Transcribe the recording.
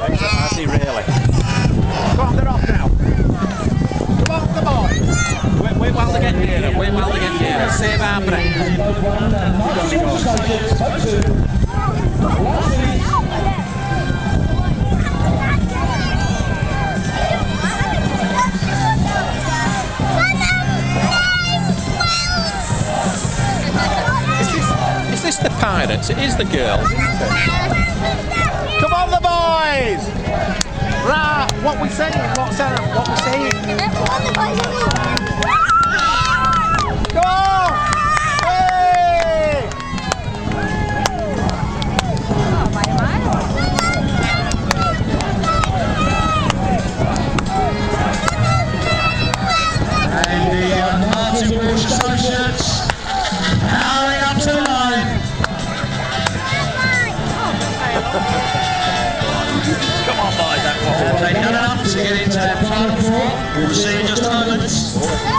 Has he really? Come on, they're off now. Come on, come on. Wait while they get nearer. Wait while they get nearer. Save our breath. Is this the pirates? It is the girls, isn't it? Come on, the boys! Right, what we saying? What we saying? Go on! Hey! And the Martin Walsh Associates powering up to the line. Come on, boys, They've done enough to get into their final four. We'll see in just a moment.